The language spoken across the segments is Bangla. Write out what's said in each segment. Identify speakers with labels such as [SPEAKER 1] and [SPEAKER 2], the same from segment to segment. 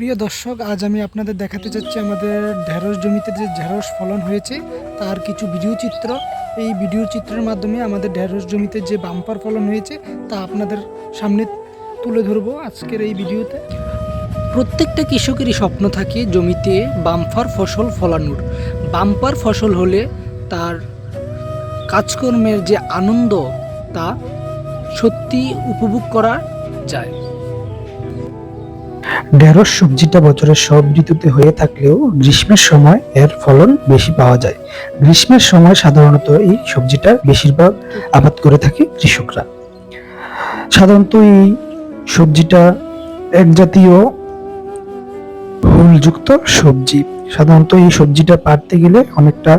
[SPEAKER 1] প্রিয় দর্শক, আজ আমি আপনাদের দেখাতে চাচ্ছি আমাদের ঢেঁড়স জমিতে যে ঢেঁড়স ফলন হয়েছে তার কিছু ভিডিও চিত্র। এই ভিডিও চিত্রের মাধ্যমে আমাদের ঢেঁড়স জমিতে যে বাম্পার ফলন হয়েছে তা আপনাদের সামনে তুলে ধরবো আজকের এই ভিডিওতে। প্রত্যেকটা কৃষকেরই স্বপ্ন থাকে জমিতে বাম্পার ফসল ফলানোর। বাম্পার ফসল হলে তার কাজকর্মের যে আনন্দ তা সত্যি উপভোগ করা যায়।
[SPEAKER 2] ঢেঁড়স সবজিটা বছরের সব ঋতুতে হয়ে থাকলেও গ্রীষ্মের সময় এর ফলন বেশি পাওয়া যায়। গ্রীষ্মের সময় সাধারণত এই সবজিটা বেশিরভাগ আবাদ করে থাকে কৃষকরা। সাধারণত এই সবজিটা এক জাতীয় হুলযুক্ত সবজি। সাধারণত এই সবজিটা পাড়তে গেলে অনেকটা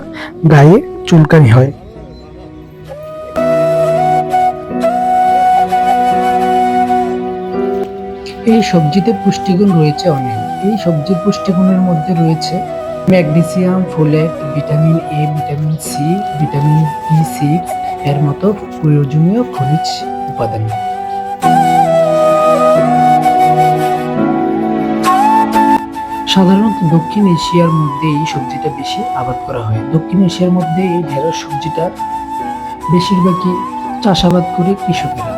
[SPEAKER 2] গায়ে চুলকানি হয়।
[SPEAKER 1] এই সবজিতে পুষ্টিগুণ রয়েছে অনেক। এই সবজির পুষ্টিগুণের মধ্যে রয়েছে magnesium, folate, vitamin A, vitamin C, vitamin বি6 এর মতো প্রয়োজনীয় খনিজ উপাদান। সাধারণত দক্ষিণ এশিয়ার মধ্যে এই সবজিটা বেশি আবাদ করা হয়। দক্ষিণ এশিয়ার মধ্যে এই ঢেঁড়স সবজিটা বেশিরভাগই চাষাবাদ করে কৃষকেরা।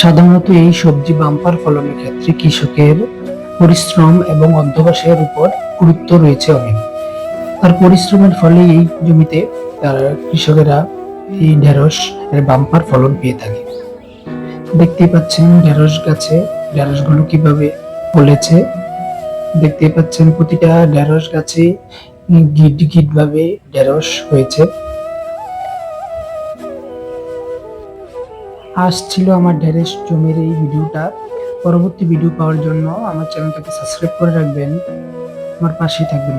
[SPEAKER 2] সাধারণত এই সবজি বাম্পার ফলনের ক্ষেত্রে কৃষকের পরিশ্রম এবং অধ্যবসায়ের উপর গুরুত্ব রয়েছে অনেক। তার পরিশ্রমের ফলে এই জমিতে কৃষকেরা এই ঢেঁড়স এর বাম্পার ফলন পেয়ে থাকে। দেখতেই পাচ্ছেন ঢেঁড়স গাছে ঢেঁড়সগুলো কিভাবে ফলেছে। দেখতেই পাচ্ছেন প্রতিটা ঢেঁড়স গাছে গিট গিট ভাবে ঢেঁড়স হয়েছে। আজ ছিল আমার ঢেঁড়স জমির এই ভিডিওটা। পরবর্তী ভিডিও পাওয়ার জন্য আমার চ্যানেলটাকে সাবস্ক্রাইব করে রাখবেন, আমার পাশেই থাকবেন।